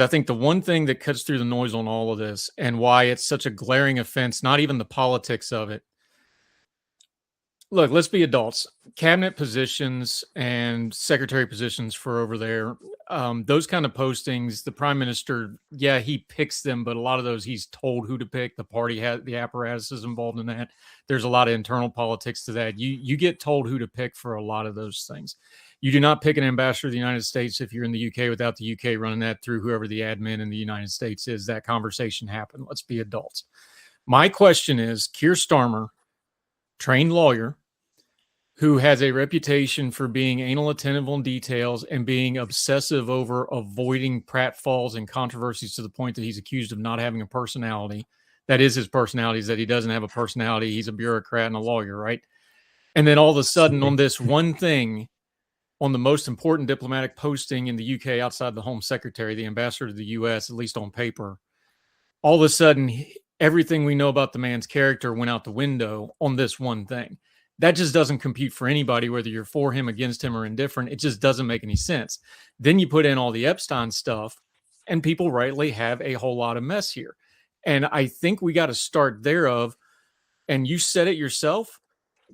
I think the one thing that cuts through the noise on all of this and why it's such a glaring offense, not even the politics of it. Look, let's be adults. Cabinet positions and secretary positions for over there, those kind of postings, the prime minister, yeah, he picks them, but a lot of those he's told who to pick. The party has the apparatus is involved in that. There's a lot of internal politics to that. You get told who to pick for a lot of those things. You do not pick an ambassador of the United States if you're in the UK without the UK running that through whoever the admin in the United States is. That conversation happened. Let's be adults. My question is, Keir Starmer, trained lawyer, who has a reputation for being anal attentive on details and being obsessive over avoiding pratfalls and controversies to the point that he's accused of not having a personality. That is his personality, is that he doesn't have a personality. He's a bureaucrat and a lawyer, right? And then all of a sudden on this one thing, on the most important diplomatic posting in the UK outside the Home Secretary, the ambassador to the US, at least on paper, all of a sudden everything we know about the man's character went out the window on this one thing. That just doesn't compute for anybody, whether you're for him, against him, or indifferent. It just doesn't make any sense. Then you put in all the Epstein stuff, and people rightly have a whole lot of mess here. And I think we got to start there of, and you said it yourself,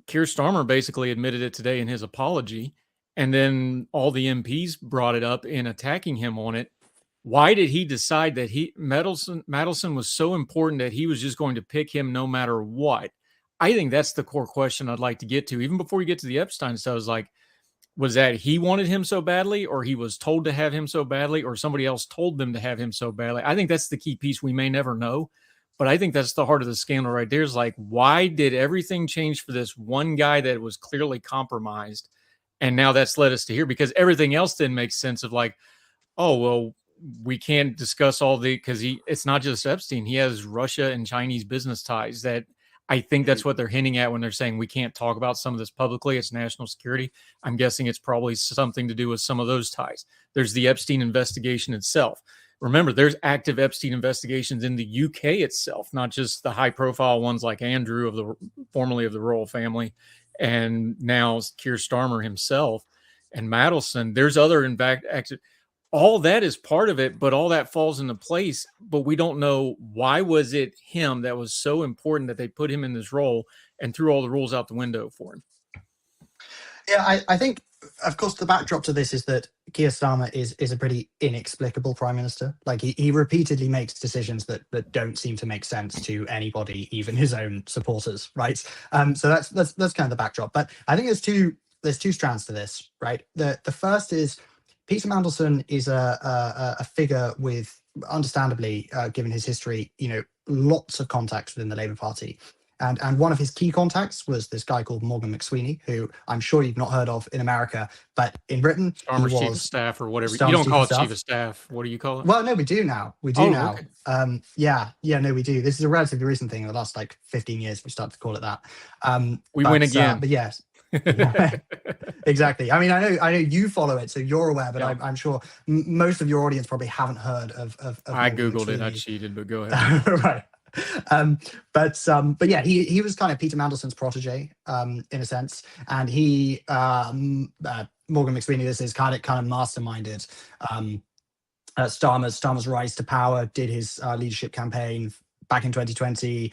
Keir Starmer basically admitted it today in his apology, and then all the MPs brought it up in attacking him on it. Why did he decide that Mandelson was so important that he was just going to pick him no matter what? I think that's the core question I'd like to get to. Even before you get to the Epstein stuff, was like, was that he wanted him so badly, or he was told to have him so badly, or somebody else told them to have him so badly? I think that's the key piece we may never know. But I think that's the heart of the scandal right there, is like, why did everything change for this one guy that was clearly compromised? And now that's led us to here, because everything else then makes sense of like, oh, well, we can't discuss all because it's not just Epstein. He has Russia and Chinese business ties that I think that's what they're hinting at when they're saying we can't talk about some of this publicly. It's national security. I'm guessing it's probably something to do with some of those ties. There's the Epstein investigation itself. Remember, there's active Epstein investigations in the UK itself, not just the high-profile ones like Andrew, formerly of the royal family, and now Keir Starmer himself and Mandelson. There's other, in fact, active. All that is part of it, but all that falls into place. But we don't know, why was it him that was so important that they put him in this role and threw all the rules out the window for him? Yeah, I think, of course, the backdrop to this is that Keir Starmer is a pretty inexplicable prime minister. Like he repeatedly makes decisions that don't seem to make sense to anybody, even his own supporters, right? So that's kind of the backdrop. But I think there's two strands to this, right? The first is, Peter Mandelson is a figure with, understandably, given his history, lots of contacts within the Labour Party. And one of his key contacts was this guy called Morgan McSweeney, who I'm sure you've not heard of in America, but in Britain, Starmer's chief of staff or whatever. You don't call it chief of staff. What do you call it? Well, no, we do now. We do now. Okay. No, we do. This is a relatively recent thing. In the last 15 years, we started to call it that. We win again. But yes. Yeah, exactly. I mean, I know you follow it, so you're aware, but I'm sure most of your audience probably haven't heard of I googled it. I cheated, but go ahead. Right. But yeah, he was kind of Peter Mandelson's protege, in a sense, and he Morgan McSweeney, this is kind of masterminded Starmer's rise to power, did his leadership campaign back in 2020,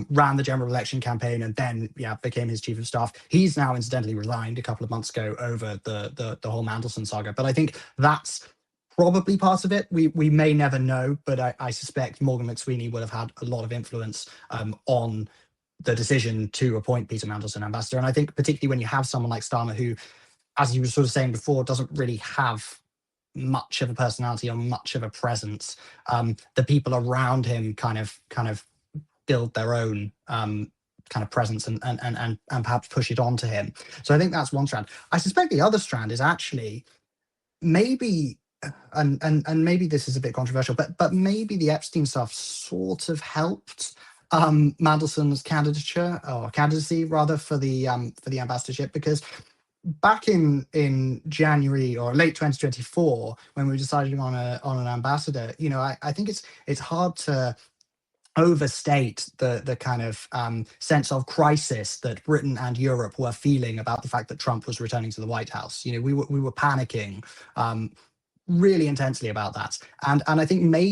ran the general election campaign, and then became his chief of staff. He's now incidentally resigned a couple of months ago over the whole Mandelson saga. But I think that's probably part of it. We may never know, but I suspect Morgan McSweeney would have had a lot of influence on the decision to appoint Peter Mandelson ambassador. And I think particularly when you have someone like Starmer, who, as you were sort of saying before, doesn't really have much of a personality or much of a presence, the people around him kind of build their own kind of presence and perhaps push it onto him. So I think that's one strand. I suspect the other strand is actually maybe, and maybe this is a bit controversial, but maybe the Epstein stuff sort of helped Mandelson's candidacy rather for the ambassadorship, because back in January or late 2024, when we decided on an ambassador, I think it's hard to overstate the kind of sense of crisis that Britain and Europe were feeling about the fact that Trump was returning to the White House. We were panicking. really intensely about that. And I think maybe